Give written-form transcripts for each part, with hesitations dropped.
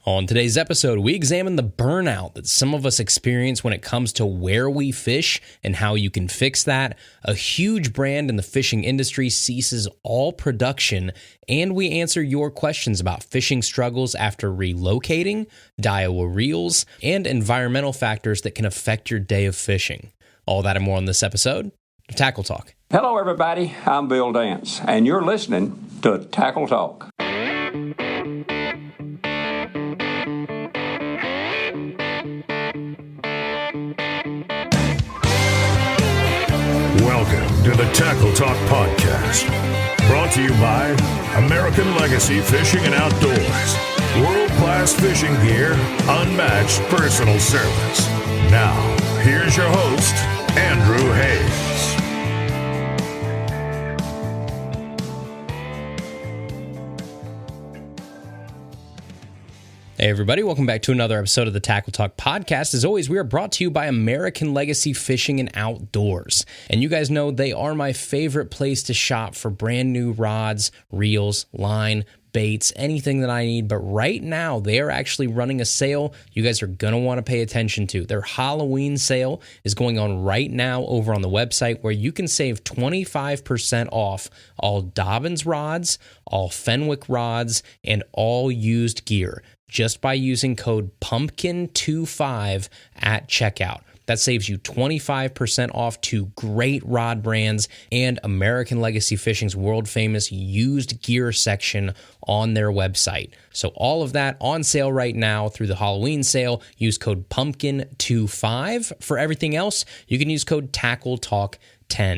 On today's episode, we examine the burnout that some of us experience when it comes to where we fish and how you can fix that. A huge brand in the fishing industry ceases all production, and we answer your questions about fishing struggles after relocating, Daiwa reels, and environmental factors that can affect your day of fishing. All that and more on this episode of Tackle Talk. Hello, everybody. I'm Bill Dance, and you're listening to Tackle Talk. Welcome to the Tackle Talk Podcast, brought to you by American Legacy Fishing and Outdoors. World-class fishing gear, unmatched personal service. Now, here's your host, Andrew Hayes. Hey everybody, welcome back to another episode of the Tackle Talk Podcast. As always, we are brought to you by American Legacy Fishing and Outdoors. And you guys know they are my favorite place to shop for brand new rods, reels, line, baits, anything that I need. But right now, they are actually running a sale you guys are going to want to pay attention to. Their Halloween sale is going on right now over on the website, where you can save 25% off all Dobbins rods, all Fenwick rods, and all used gear, just by using code PUMPKIN25 at checkout. That saves you 25% off two great rod brands and American Legacy Fishing's world-famous used gear section on their website. So all of that on sale right now through the Halloween sale. Use code PUMPKIN25. For everything else, you can use code TACKLETALK10.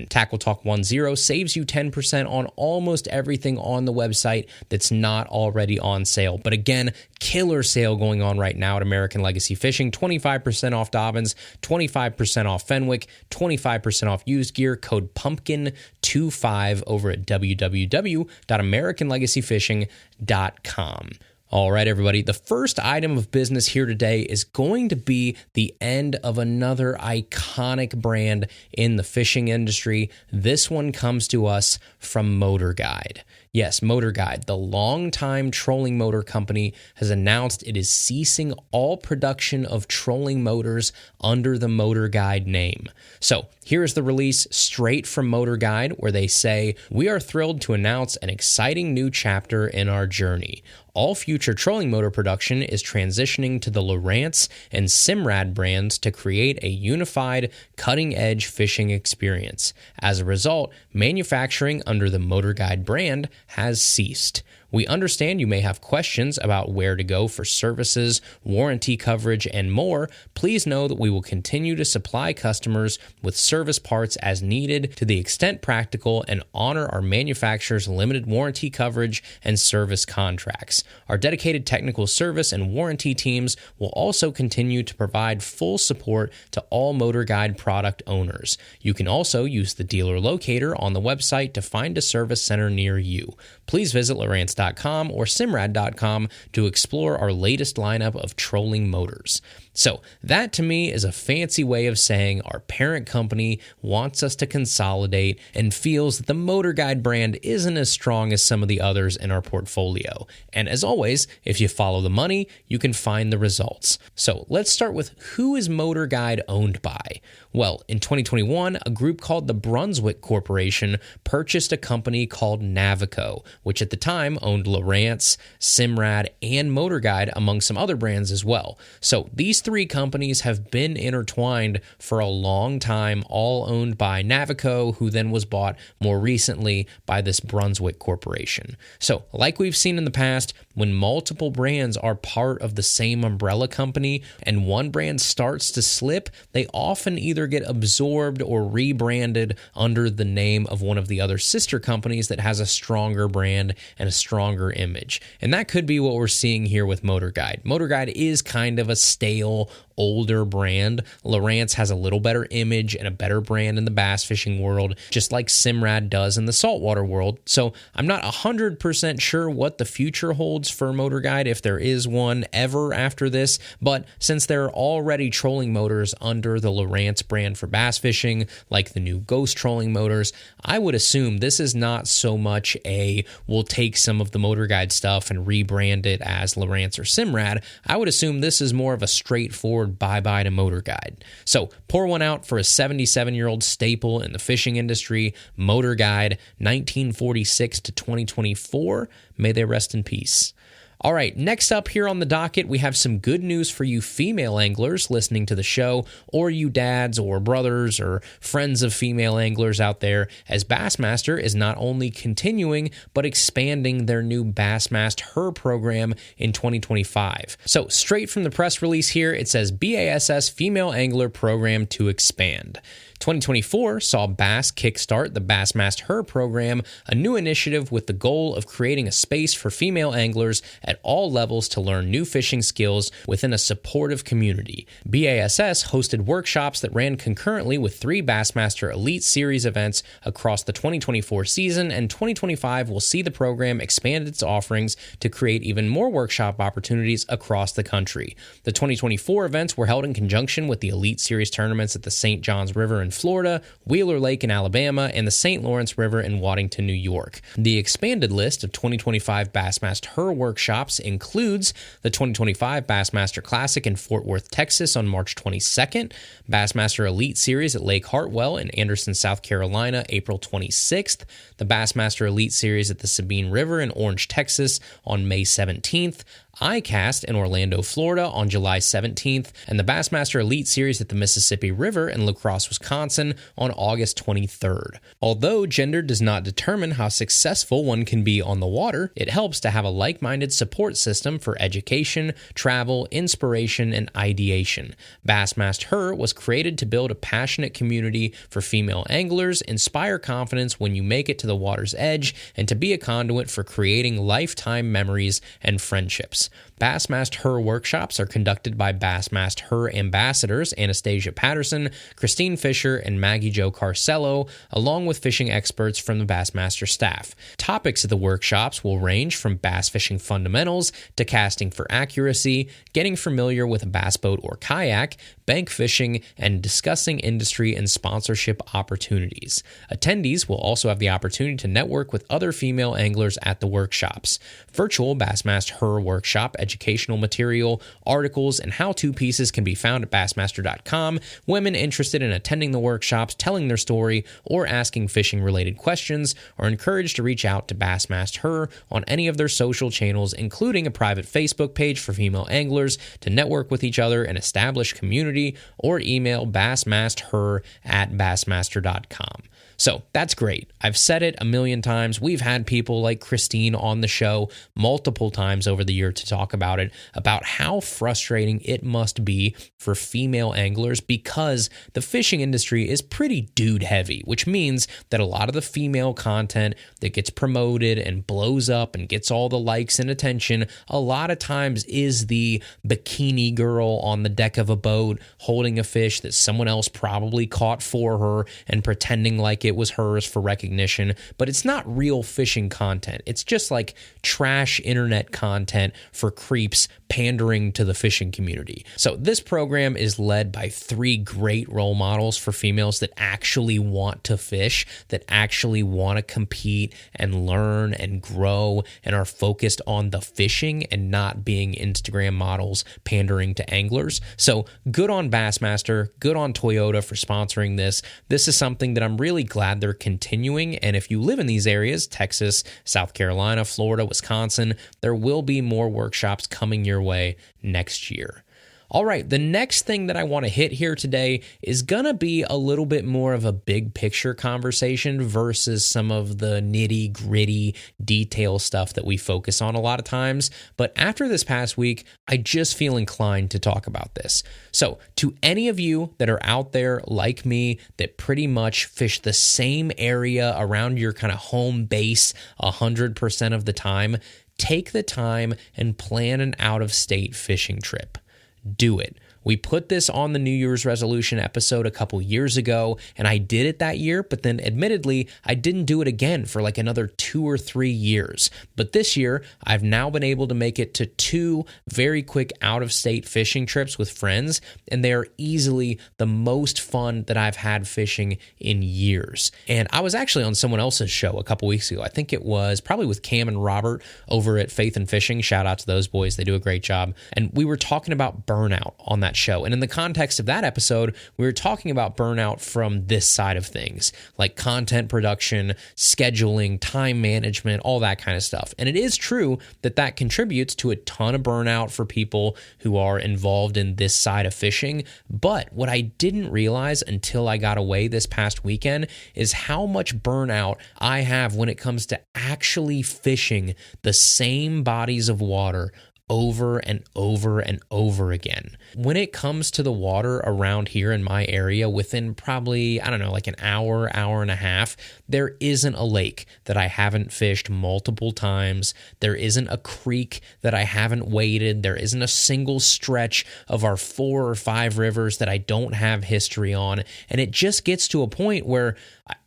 Tackle Talk 10 saves you 10% on almost everything on the website that's not already on sale. But again, killer sale going on right now at American Legacy Fishing. 25% off Dobbins, 25% off Fenwick, 25% off used gear. Code PUMPKIN25 over at www.americanlegacyfishing.com. All right, everybody. The first item of business here today is going to be the end of another iconic brand in the fishing industry. This one comes to us from Motor Guide. Yes, Motor Guide, the longtime trolling motor company, has announced it is ceasing all production of trolling motors under the Motor Guide name. So here is the release straight from Motor Guide, where they say, "We are thrilled to announce an exciting new chapter in our journey. All future trolling motor production is transitioning to the Lowrance and Simrad brands to create a unified, cutting-edge fishing experience. As a result, manufacturing under the Motor Guide brand has ceased. We understand you may have questions about where to go for services, warranty coverage, and more. Please know that we will continue to supply customers with service parts as needed to the extent practical and honor our manufacturer's limited warranty coverage and service contracts. Our dedicated technical service and warranty teams will also continue to provide full support to all Motor Guide product owners. You can also use the dealer locator on the website to find a service center near you. Please visit Lowrance.com or Simrad.com to explore our latest lineup of trolling motors." So that to me is a fancy way of saying our parent company wants us to consolidate and feels that the Motor Guide brand isn't as strong as some of the others in our portfolio. And as always, if you follow the money, you can find the results. So let's start with, who is Motor Guide owned by? Well, in 2021, a group called the Brunswick Corporation purchased a company called Navico, which at the time owned Lowrance, Simrad, and Motor Guide, among some other brands as well. So these three companies have been intertwined for a long time, all owned by Navico, who then was bought more recently by this Brunswick Corporation. So, like we've seen in the past, when multiple brands are part of the same umbrella company and one brand starts to slip, they often either get absorbed or rebranded under the name of one of the other sister companies that has a stronger brand and a stronger image. And that could be what we're seeing here with Motor Guide. Motor Guide is kind of a stale, older brand. Lowrance has a little better image and a better brand in the bass fishing world, just like Simrad does in the saltwater world. So I'm not 100% sure what the future holds for Motor Guide, if there is one ever after this, but since there are already trolling motors under the Lowrance brand for bass fishing, like the new Ghost trolling motors, I would assume this is not so much we'll take some of the Motor Guide stuff and rebrand it as Lowrance or Simrad. I would assume this is more of a straightforward bye-bye to Motor Guide. So pour one out for a 77-year-old staple in the fishing industry, Motor Guide, 1946 to 2024. May they rest in peace. All right, next up here on the docket, we have some good news for you female anglers listening to the show, or you dads or brothers or friends of female anglers out there, as Bassmaster is not only continuing, but expanding their new Bassmast Her program in 2025. So straight from the press release here, it says BASS Female Angler Program to expand. 2024 saw Bass kickstart the Bassmast Her program, a new initiative with the goal of creating a space for female anglers at all levels to learn new fishing skills within a supportive community. BASS hosted workshops that ran concurrently with 3 Bassmaster Elite Series events across the 2024 season, and 2025 will see the program expand its offerings to create even more workshop opportunities across the country. The 2024 events were held in conjunction with the Elite Series tournaments at the St. Johns River in Florida, Wheeler Lake in Alabama, and the St. Lawrence River in Waddington, New York. The expanded list of 2025 Bassmast Her workshops includes the 2025 Bassmaster Classic in Fort Worth, Texas on March 22nd, Bassmaster Elite Series at Lake Hartwell in Anderson, South Carolina, April 26th, the Bassmaster Elite Series at the Sabine River in Orange, Texas on May 17th, ICAST in Orlando, Florida on July 17th, and the Bassmaster Elite Series at the Mississippi River in La Crosse, Wisconsin on August 23rd. Although gender does not determine how successful one can be on the water, it helps to have a like-minded support system for education, travel, inspiration, and ideation. Bassmast Her was created to build a passionate community for female anglers, inspire confidence when you make it to the water's edge, and to be a conduit for creating lifetime memories and friendships. Bassmast Her workshops are conducted by Bassmast Her ambassadors Anastasia Patterson, Christine Fisher, and Maggie Jo Carcello, along with fishing experts from the Bassmaster staff. Topics of the workshops will range from bass fishing fundamentals to casting for accuracy, getting familiar with a bass boat or kayak, bank fishing, and discussing industry and sponsorship opportunities. Attendees will also have the opportunity to network with other female anglers at the workshops. Virtual Bassmast Her workshop educational material, articles, and how-to pieces can be found at Bassmaster.com. Women interested in attending the workshops, telling their story, or asking fishing-related questions are encouraged to reach out to Bassmast Her on any of their social channels, including a private Facebook page for female anglers to network with each other and establish community, or email bassmasther@bassmaster.com. So that's great. I've said it a million times. We've had people like Christine on the show multiple times over the year to talk about it, about how frustrating it must be for female anglers because the fishing industry is pretty dude heavy, which means that a lot of the female content that gets promoted and blows up and gets all the likes and attention, a lot of times is the bikini girl on the deck of a boat holding a fish that someone else probably caught for her and pretending like it was hers for recognition, but it's not real fishing content. It's just like trash internet content for creeps pandering to the fishing community. So this program is led by 3 great role models for females that actually want to fish, that actually want to compete and learn and grow and are focused on the fishing and not being Instagram models pandering to anglers. So good on Bassmaster, good on Toyota for sponsoring this. This is something that I'm really glad they're continuing, and if you live in these areas, Texas, South Carolina, Florida, Wisconsin, there will be more workshops coming your way next year. All right, the next thing that I want to hit here today is going to be a little bit more of a big picture conversation versus some of the nitty gritty detail stuff that we focus on a lot of times. But after this past week, I just feel inclined to talk about this. So to any of you that are out there like me that pretty much fish the same area around your kind of home base 100% of the time, take the time and plan an out-of-state fishing trip. Do it. We put this on the New Year's resolution episode a couple years ago, and I did it that year, but then admittedly, I didn't do it again for like another 2 or 3 years. But this year, I've now been able to make it to 2 very quick out-of-state fishing trips with friends, and they are easily the most fun that I've had fishing in years. And I was actually on someone else's show a couple weeks ago. I think it was probably with Cam and Robert over at Faith and Fishing. Shout out to those boys. They do a great job. And we were talking about burnout on that show. And in the context of that episode, we were talking about burnout from this side of things, like content production, scheduling, time management, all that kind of stuff. And it is true that that contributes to a ton of burnout for people who are involved in this side of fishing. But what I didn't realize until I got away this past weekend is how much burnout I have when it comes to actually fishing the same bodies of water over and over and over again. When it comes to the water around here in my area, within probably, I don't know, like an hour, hour and a half, there isn't a lake that I haven't fished multiple times. There isn't a creek that I haven't waded. There isn't a single stretch of our 4 or 5 rivers that I don't have history on. And it just gets to a point where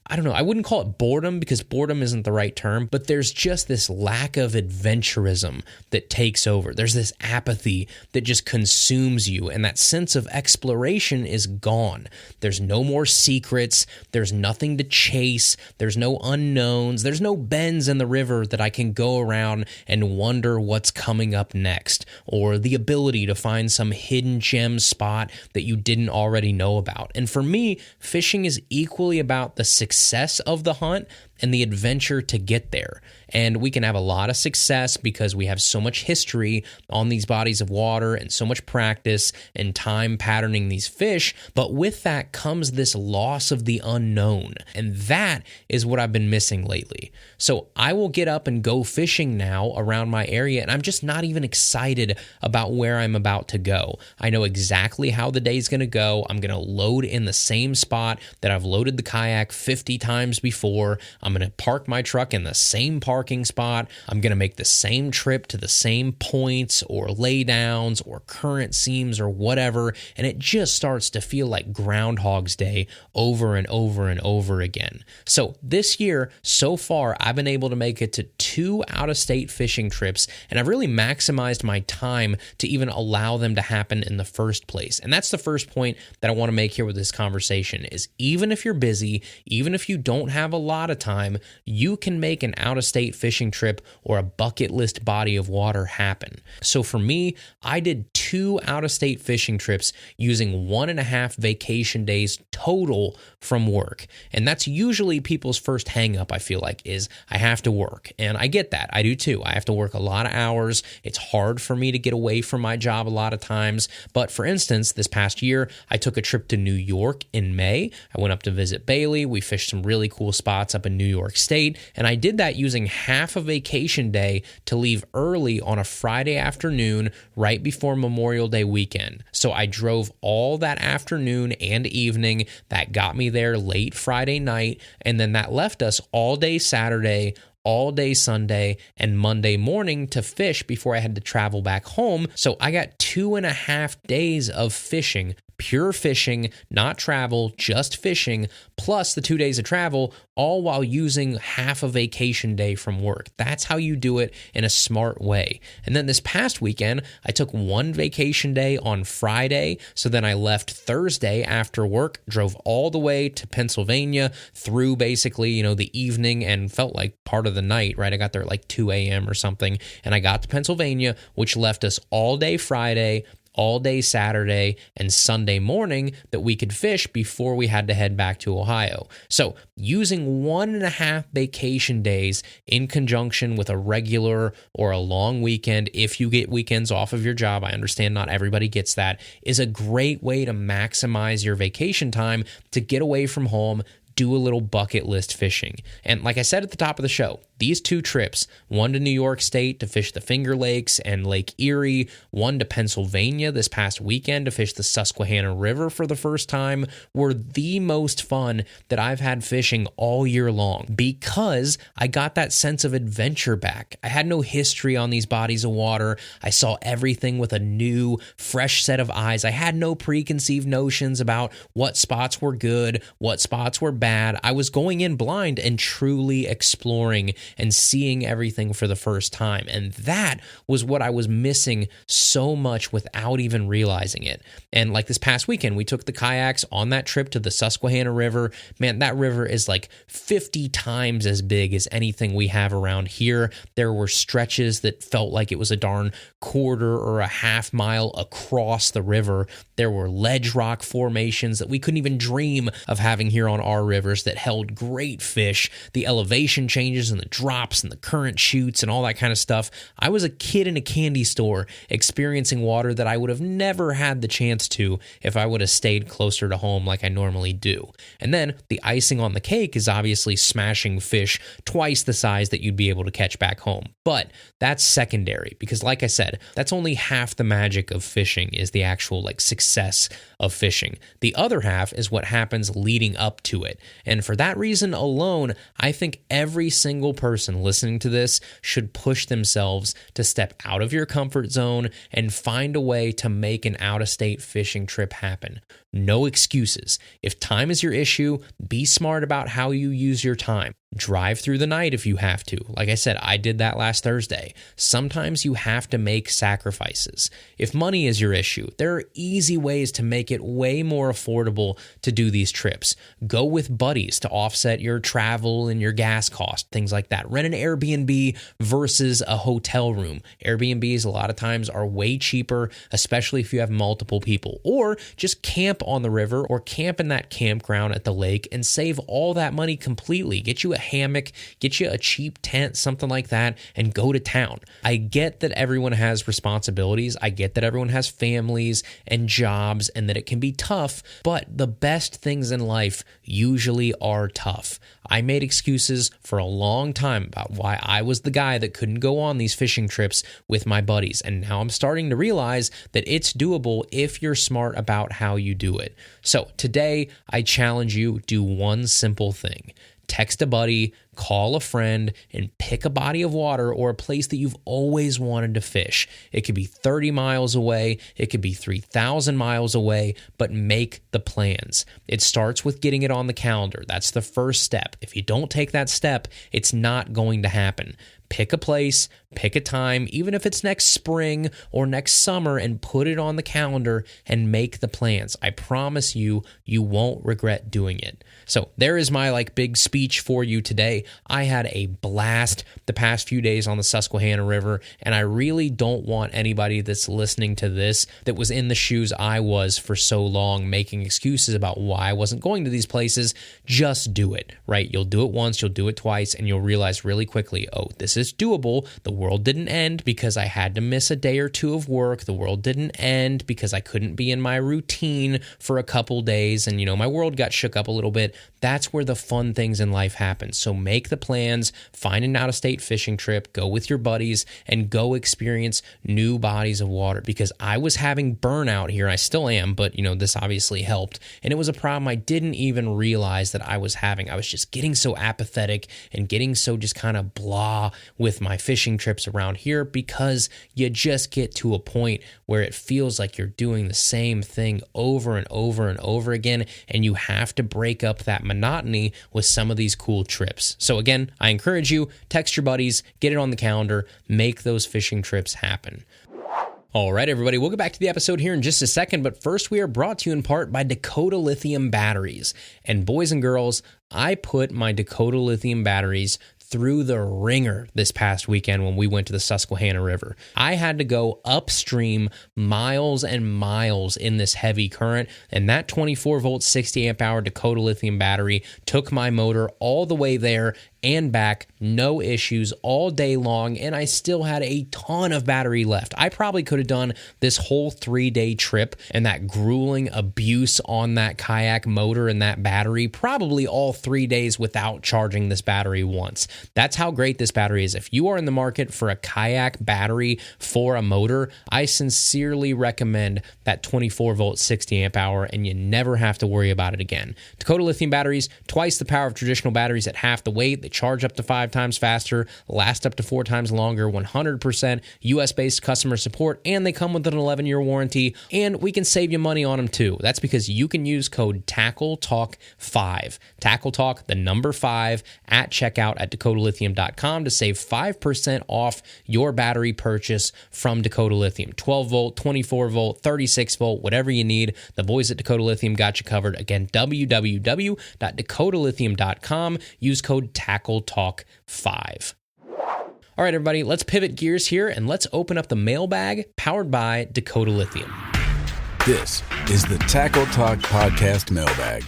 I don't know, I wouldn't call it boredom because boredom isn't the right term, but there's just this lack of adventurism that takes over. There's this apathy that just consumes you, and that sense of exploration is gone. There's no more secrets. There's nothing to chase. There's no unknowns. There's no bends in the river that I can go around and wonder what's coming up next, or the ability to find some hidden gem spot that you didn't already know about. And for me, fishing is equally about the success of the hunt and the adventure to get there. And we can have a lot of success because we have so much history on these bodies of water and so much practice and time patterning these fish. But with that comes this loss of the unknown. And that is what I've been missing lately. So I will get up and go fishing now around my area, and I'm just not even excited about where I'm about to go. I know exactly how the day's going to go. I'm going to load in the same spot that I've loaded the kayak 50 times before. I'm going to park my truck in the same parking spot. I'm going to make the same trip to the same points or laydowns or current seams or whatever. And it just starts to feel like Groundhog's Day over and over and over again. So this year, so far, I've been able to make it to 2 out-of-state fishing trips, and I've really maximized my time to even allow them to happen in the first place. And that's the first point that I want to make here with this conversation is even if you're busy, even if you don't have a lot of time, you can make an out-of-state fishing trip or a bucket list body of water happen. So for me, I did 2 out-of-state fishing trips using 1.5 vacation days total from work. And that's usually people's first hang up, I feel like, is I have to work. And I get that. I do too. I have to work a lot of hours. It's hard for me to get away from my job a lot of times. But for instance, this past year, I took a trip to New York in May. I went up to visit Bailey. We fished some really cool spots up in New York State. And I did that using half a vacation day to leave early on a Friday afternoon right before Memorial Day weekend. So I drove all that afternoon and evening. That got me there late Friday night. And then that left us all day Saturday, all day Sunday, and Monday morning to fish before I had to travel back home. So I got 2.5 days of fishing, pure fishing, not travel, just fishing, plus the 2 days of travel, all while using half a vacation day from work. That's how you do it in a smart way. And then this past weekend, I took 1 vacation day on Friday. So then I left Thursday after work, drove all the way to Pennsylvania through basically, the evening and felt like part of the night, right? I got there at like 2 a.m. or something. And I got to Pennsylvania, which left us all day Friday, all day Saturday, and Sunday morning that we could fish before we had to head back to Ohio. So using 1.5 vacation days in conjunction with a regular or a long weekend, if you get weekends off of your job, I understand not everybody gets that, is a great way to maximize your vacation time to get away from home, do a little bucket list fishing. And like I said at the top of the show, these 2 trips, one to New York State to fish the Finger Lakes and Lake Erie, one to Pennsylvania this past weekend to fish the Susquehanna River for the first time, were the most fun that I've had fishing all year long because I got that sense of adventure back. I had no history on these bodies of water. I saw everything with a new, fresh set of eyes. I had no preconceived notions about what spots were good, what spots were bad. I was going in blind and truly exploring and seeing everything for the first time. And that was what I was missing so much without even realizing it. And like this past weekend, we took the kayaks on that trip to the Susquehanna River. Man, that river is like 50 times as big as anything we have around here. There were stretches that felt like it was a darn quarter or a half mile across the river. There were ledge rock formations that we couldn't even dream of having here on our rivers that held great fish. The elevation changes and the drops and the current shoots and all that kind of stuff. I was a kid in a candy store experiencing water that I would have never had the chance to if I would have stayed closer to home like I normally do. And then the icing on the cake is obviously smashing fish twice the size that you'd be able to catch back home. But that's secondary because, like I said, that's only half the magic of fishing is the actual success of fishing. The other half is what happens leading up to it. And for that reason alone, I think every single person listening to this should push themselves to step out of your comfort zone and find a way to make an out-of-state fishing trip happen. No excuses. If time is your issue, be smart about how you use your time. Drive through the night if you have to. Like I said, I did that last Thursday. Sometimes you have to make sacrifices. If money is your issue, there are easy ways to make it way more affordable to do these trips. Go with buddies to offset your travel and your gas cost, things like that. Rent an Airbnb versus a hotel room. Airbnbs a lot of times are way cheaper, especially if you have multiple people. Or just camp on the river or camp in that campground at the lake and save all that money completely. Get you a hammock, get you a cheap tent, something like that, and go to town. I get that everyone has responsibilities. I get that everyone has families and jobs and that it can be tough, but the best things in life usually are tough. I made excuses for a long time about why I was the guy that couldn't go on these fishing trips with my buddies, and now I'm starting to realize that it's doable if you're smart about how you do it. So today, I challenge you, do one simple thing. Text a buddy, call a friend, and pick a body of water or a place that you've always wanted to fish. It could be 30 miles away, it could be 3,000 miles away, but make the plans. It starts with getting it on the calendar. That's the first step. If you don't take that step, it's not going to happen. Pick a place, pick a time, even if it's next spring or next summer, and put it on the calendar and make the plans. I promise you, you won't regret doing it. So there is my big speech for you today. I had a blast the past few days on the Susquehanna River, and I really don't want anybody that's listening to this that was in the shoes I was for so long, making excuses about why I wasn't going to these places. Just do it, right? You'll do it once, you'll do it twice, and you'll realize really quickly, oh, this is doable. The world didn't end because I had to miss a day or two of work. The world didn't end because I couldn't be in my routine for a couple days, and my world got shook up a little bit. That's where the fun things in life happen. So make the plans, find an out-of-state fishing trip, go with your buddies, and go experience new bodies of water. Because I was having burnout here. I still am, but this obviously helped. And it was a problem I didn't even realize that I was having. I was just getting so apathetic and getting so just kind of blah with my fishing trips around here because you just get to a point where it feels like you're doing the same thing over and over and over again, and you have to break up that monotony with some of these cool trips. So again, I encourage you, text your buddies, get it on the calendar, make those fishing trips happen. All right, everybody, we'll get back to the episode here in just a second, but first we are brought to you in part by Dakota Lithium Batteries. And boys and girls, I put my Dakota Lithium batteries through the ringer this past weekend when we went to the Susquehanna River. I had to go upstream miles and miles in this heavy current, and that 24-volt, 60-amp-hour Dakota Lithium battery took my motor all the way there and back no issues all day long, and I still had a ton of battery left. I probably could have done this whole 3-day trip and that grueling abuse on that kayak motor and that battery probably all 3 days without charging this battery once. That's how great this battery is. If you are in the market for a kayak battery for a motor, I sincerely recommend that 24-volt 60 amp hour, and you never have to worry about it again. Dakota Lithium batteries, twice the power of traditional batteries at half the weight. They charge up to 5 times faster, last up to 4 times longer, 100% US-based customer support, and they come with an 11-year warranty, and we can save you money on them too. That's because you can use code TACKLETALK5, TACKLETALK, the number 5, at checkout at dakotalithium.com to save 5% off your battery purchase from Dakota Lithium. 12-volt, 24-volt, 36-volt, whatever you need, the boys at Dakota Lithium got you covered. Again, www.dakotalithim.com. Use code TACKLETALK5. All right, everybody, let's pivot gears here and let's open up the mailbag powered by Dakota Lithium. This is the Tackle Talk Podcast mailbag,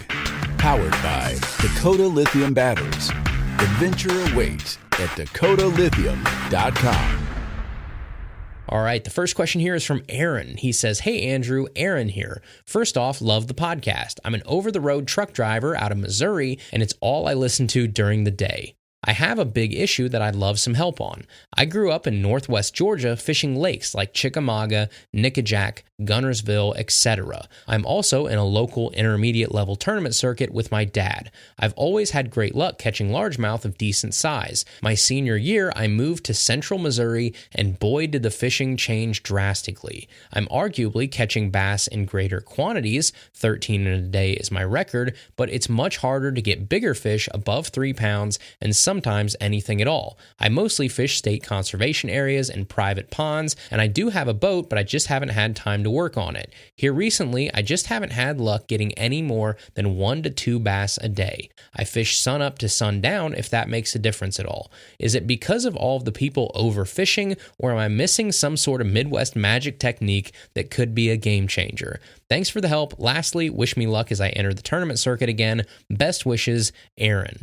powered by Dakota Lithium Batteries. Adventure awaits at dakotalithim.com. All right, the first question here is from Aaron. He says, "Hey Andrew, Aaron here. First off, love the podcast. I'm an over-the-road truck driver out of Missouri, and it's all I listen to during the day. I have a big issue that I'd love some help on. I grew up in northwest Georgia fishing lakes like Chickamauga, Nickajack, Gunnersville, etc. I'm also in a local intermediate level tournament circuit with my dad. I've always had great luck catching largemouth of decent size. My senior year, I moved to central Missouri, and boy did the fishing change drastically. I'm arguably catching bass in greater quantities, 13 in a day is my record, but it's much harder to get bigger fish above 3 pounds and sometimes anything at all. I mostly fish state conservation areas and private ponds, and I do have a boat, but I just haven't had time to work on it. Here recently, I just haven't had luck getting any more than 1 to 2 bass a day. I fish sun up to sundown if that makes a difference at all. Is it because of all of the people overfishing, or am I missing some sort of Midwest magic technique that could be a game changer? Thanks for the help. Lastly, wish me luck as I enter the tournament circuit again. Best wishes, Aaron."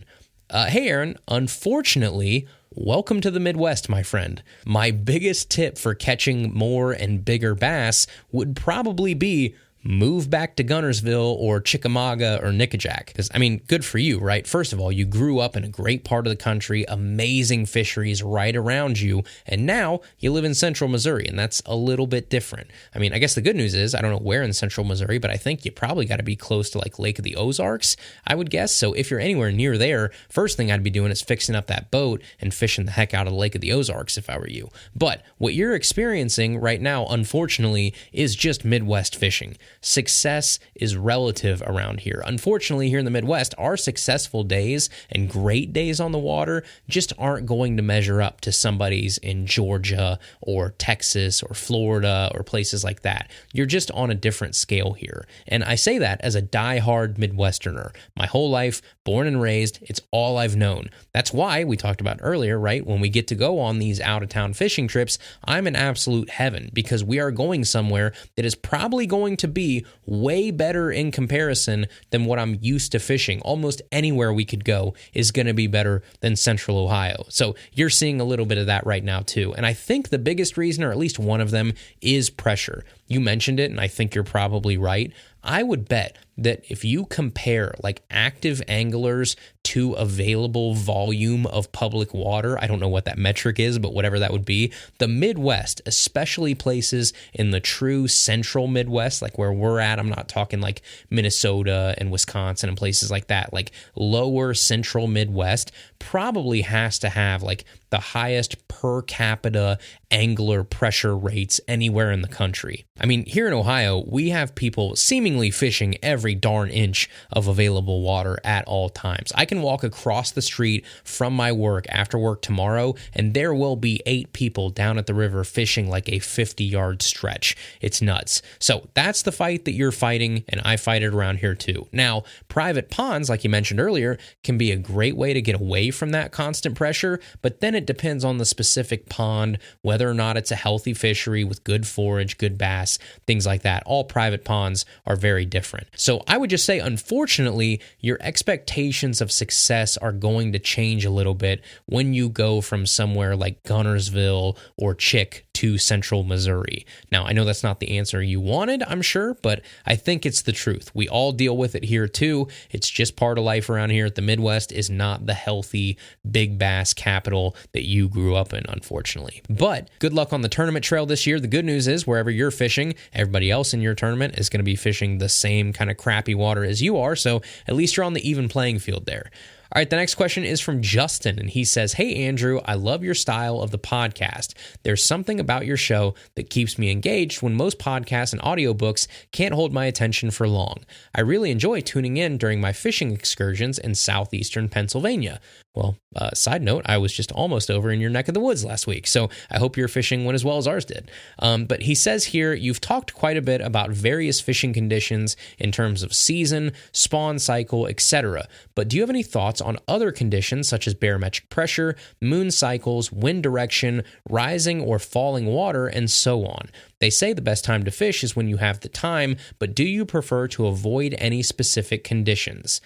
Hey, Aaron, unfortunately, welcome to the Midwest, my friend. My biggest tip for catching more and bigger bass would probably be move back to Gunnersville or Chickamauga or Nickajack. Because, I mean, good for you, right? First of all, you grew up in a great part of the country, amazing fisheries right around you, and now you live in central Missouri, and that's a little bit different. I mean, I guess the good news is, I don't know where in central Missouri, but I think you probably got to be close to like Lake of the Ozarks, I would guess. So if you're anywhere near there, first thing I'd be doing is fixing up that boat and fishing the heck out of the Lake of the Ozarks if I were you. But what you're experiencing right now, unfortunately, is just Midwest fishing. Success is relative around here. Unfortunately, here in the Midwest, our successful days and great days on the water just aren't going to measure up to somebody's in Georgia or Texas or Florida or places like that. You're just on a different scale here. And I say that as a die-hard Midwesterner. My whole life, born and raised, it's all I've known. That's why we talked about earlier, right? When we get to go on these out-of-town fishing trips, I'm in absolute heaven because we are going somewhere that is probably going to be way better in comparison than what I'm used to fishing. Almost anywhere we could go is going to be better than Central Ohio. So you're seeing a little bit of that right now too. And I think the biggest reason, or at least one of them, is pressure. You mentioned it, and I think you're probably right. I would bet that if you compare like active anglers to available volume of public water, I don't know what that metric is, but whatever that would be, the Midwest, especially places in the true central Midwest, like where we're at, I'm not talking like Minnesota and Wisconsin and places like that, like lower central Midwest probably has to have like the highest per capita angler pressure rates anywhere in the country. I mean, here in Ohio, we have people seemingly fishing every darn inch of available water at all times. I can walk across the street from my work after work tomorrow, and there will be 8 people down at the river fishing like a 50-yard stretch. It's nuts. So that's the fight that you're fighting, and I fight it around here too. Now, private ponds, like you mentioned earlier, can be a great way to get away from that constant pressure, but then it it depends on the specific pond, whether or not it's a healthy fishery with good forage, good bass, things like that. All private ponds are very different. So I would just say, unfortunately, your expectations of success are going to change a little bit when you go from somewhere like Gunnersville or Chick to central Missouri. Now, I know that's not the answer you wanted, I'm sure, but I think it's the truth. We all deal with it here too. It's just part of life around here. The Midwest is not the healthy big bass capital that you grew up in, unfortunately. But good luck on the tournament trail this year. The good news is wherever you're fishing, everybody else in your tournament is going to be fishing the same kind of crappy water as you are, so at least you're on the even playing field there. All right, the next question is from Justin, and he says, "Hey, Andrew, I love your style of the podcast. There's something about your show that keeps me engaged when most podcasts and audiobooks can't hold my attention for long. I really enjoy tuning in during my fishing excursions in southeastern Pennsylvania." Well, side note, I was just almost over in your neck of the woods last week, so I hope your fishing went as well as ours did. But he says here, "You've talked quite a bit about various fishing conditions in terms of season, spawn cycle, etc. But do you have any thoughts on other conditions such as barometric pressure, moon cycles, wind direction, rising or falling water, and so on? They say the best time to fish is when you have the time, but do you prefer to avoid any specific conditions?"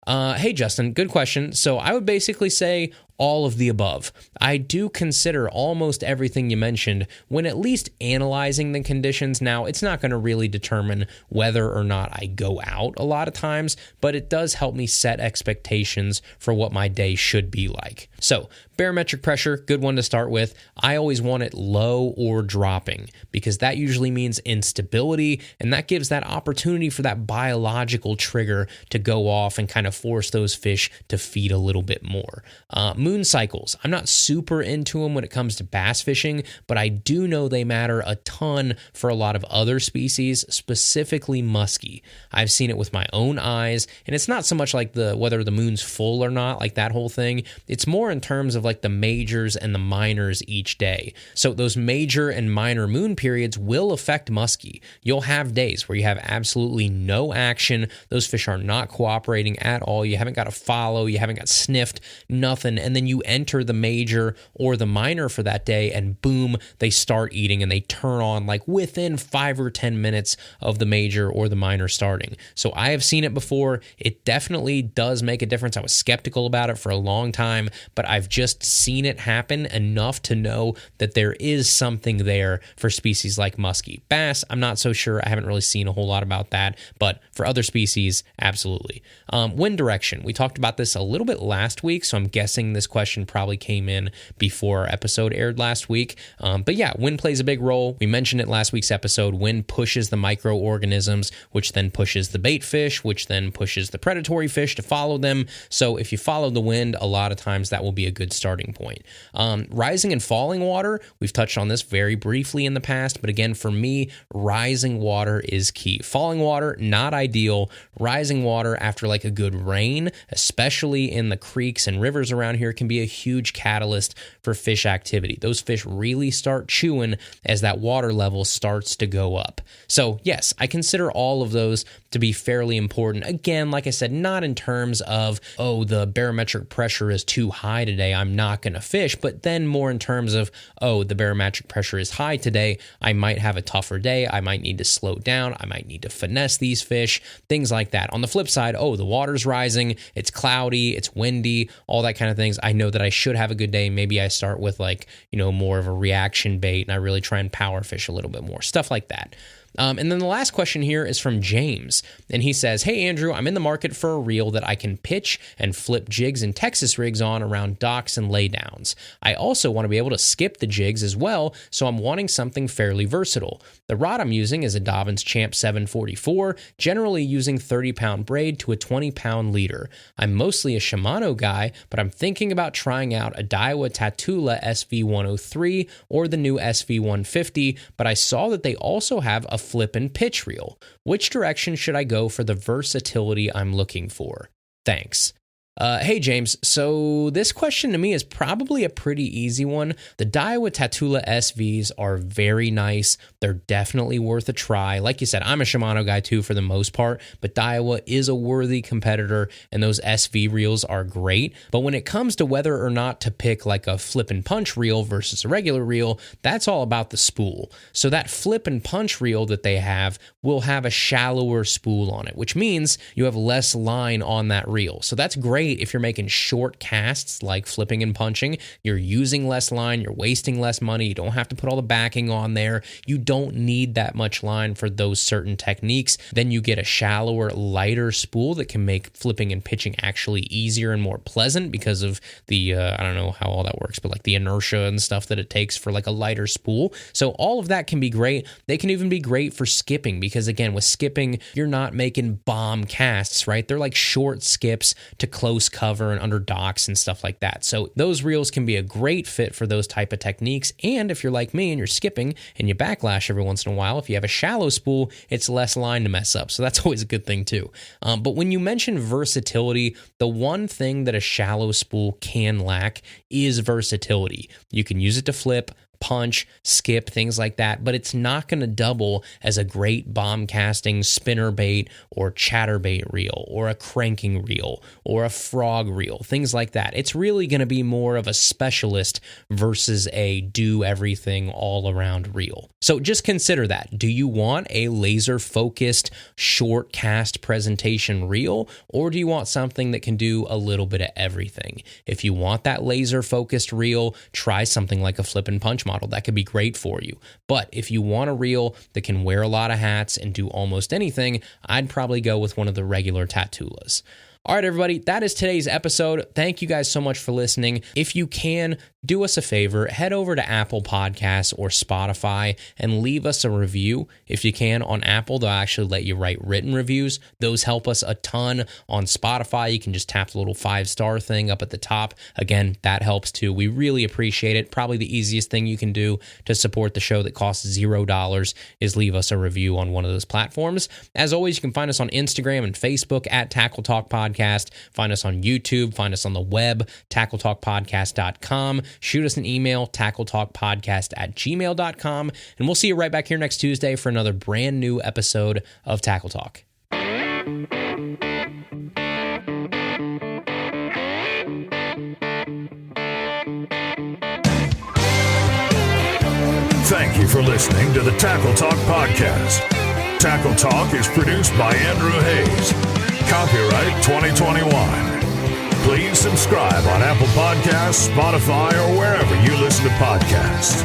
Hey, Justin, good question. So I would basically say all of the above. I do consider almost everything you mentioned when at least analyzing the conditions. Now, it's not going to really determine whether or not I go out a lot of times, but it does help me set expectations for what my day should be like. So, barometric pressure, good one to start with. I always want it low or dropping because that usually means instability, and that gives that opportunity for that biological trigger to go off and kind of force those fish to feed a little bit more. Moon cycles, I'm not super into them when it comes to bass fishing, but I do know they matter a ton for a lot of other species, specifically muskie. I've seen it with my own eyes, and it's not so much like whether the moon's full or not, like that whole thing. It's more in terms of like the majors and the minors each day. So those major and minor moon periods will affect muskie. You'll have days where you have absolutely no action. Those fish are not cooperating at all. You haven't got a follow, you haven't got sniffed, nothing. And then you enter the major or the minor for that day, and boom, they start eating and they turn on like within 5 or 10 minutes of the major or the minor starting. So I have seen it before. It definitely does make a difference. I was skeptical about it for a long time, but I've just seen it happen enough to know that there is something there for species like muskie. Bass, I'm not so sure. I haven't really seen a whole lot about that, but for other species, absolutely. Wind direction. We talked about this a little bit last week, so I'm guessing this question probably came in before our episode aired last week. But yeah, wind plays a big role. We mentioned it last week's episode. Wind pushes the microorganisms, which then pushes the bait fish, which then pushes the predatory fish to follow them. So if you follow the wind, a lot of times that will be a good starting point. Rising and falling water, we've touched on this very briefly in the past, but again, for me, rising water is key. Falling water, not ideal. Rising water after like a good rain, especially in the creeks and rivers around here, can be a huge catalyst for fish activity. Those fish really start chewing as that water level starts to go up. So yes, I consider all of those to be fairly important. Again, like I said, not in terms of, oh, the barometric pressure is too high today, I'm not going to fish, but then more in terms of, oh, the barometric pressure is high today, I might have a tougher day, I might need to slow down, I might need to finesse these fish, things like that. On the flip side, oh, the water's rising, it's cloudy, it's windy, all that kind of things. I know that I should have a good day. Maybe I start with like, more of a reaction bait and I really try and power fish a little bit more, stuff like that. And then the last question here is from James, and he says, "Hey Andrew, I'm in the market for a reel that I can pitch and flip jigs and Texas rigs on around docks and laydowns. I also want to be able to skip the jigs as well, so I'm wanting something fairly versatile. The rod I'm using is a Dobyns Champ 744, generally using 30-pound braid to a 20-pound leader. I'm mostly a Shimano guy, but I'm thinking about trying out a Daiwa Tatula SV103 or the new SV150, but I saw that they also have a flip and pitch reel. Which direction should I go for the versatility I'm looking for? Thanks." Hey, James. So this question to me is probably a pretty easy one. The Daiwa Tatula SVs are very nice. They're definitely worth a try. Like you said, I'm a Shimano guy too for the most part, but Daiwa is a worthy competitor, and those SV reels are great. But when it comes to whether or not to pick like a flip and punch reel versus a regular reel, that's all about the spool. So that flip and punch reel that they have will have a shallower spool on it, which means you have less line on that reel. So that's great if you're making short casts like flipping and punching. You're using less line, you're wasting less money, you don't have to put all the backing on there. You don't need that much line for those certain techniques. Then you get a shallower, lighter spool that can make flipping and pitching actually easier and more pleasant because of the, I don't know how all that works, but like the inertia and stuff that it takes for like a lighter spool. So all of that can be great. They can even be great for skipping because again, with skipping, you're not making bomb casts, right? They're like short skips to close cover and under docks and stuff like that. So those reels can be a great fit for those type of techniques. And if you're like me and you're skipping and you backlash every once in a while, if you have a shallow spool, it's less line to mess up. So that's always a good thing too. But when you mention versatility, the one thing that a shallow spool can lack is versatility. You can use it to flip, punch, skip, things like that, but it's not going to double as a great bomb casting spinner bait or chatterbait reel or a cranking reel or a frog reel, things like that. It's really going to be more of a specialist versus a do everything all around reel. So just consider that. Do you want a laser focused short cast presentation reel, or do you want something that can do a little bit of everything? If you want that laser focused reel, try something like a flip and punch model. That could be great for you. But if you want a reel that can wear a lot of hats and do almost anything, I'd probably go with one of the regular Tatulas. All right, everybody, that is today's episode. Thank you guys so much for listening. If you can, do us a favor, head over to Apple Podcasts or Spotify and leave us a review. If you can, on Apple, they'll actually let you write written reviews. Those help us a ton. On Spotify, you can just tap the little 5-star thing up at the top. Again, that helps too. We really appreciate it. Probably the easiest thing you can do to support the show that costs $0 is leave us a review on one of those platforms. As always, you can find us on Instagram and Facebook at Tackle Talk Podcast. Find us on YouTube. Find us on the web, tackletalkpodcast.com. Shoot us an email, tackletalkpodcast@gmail.com, and we'll see you right back here next Tuesday for another brand new episode of Tackle Talk. Thank you for listening to the Tackle Talk Podcast. Tackle Talk is produced by Andrew Hayes. Copyright 2021. Please subscribe on Apple Podcasts, Spotify, or wherever you listen to podcasts.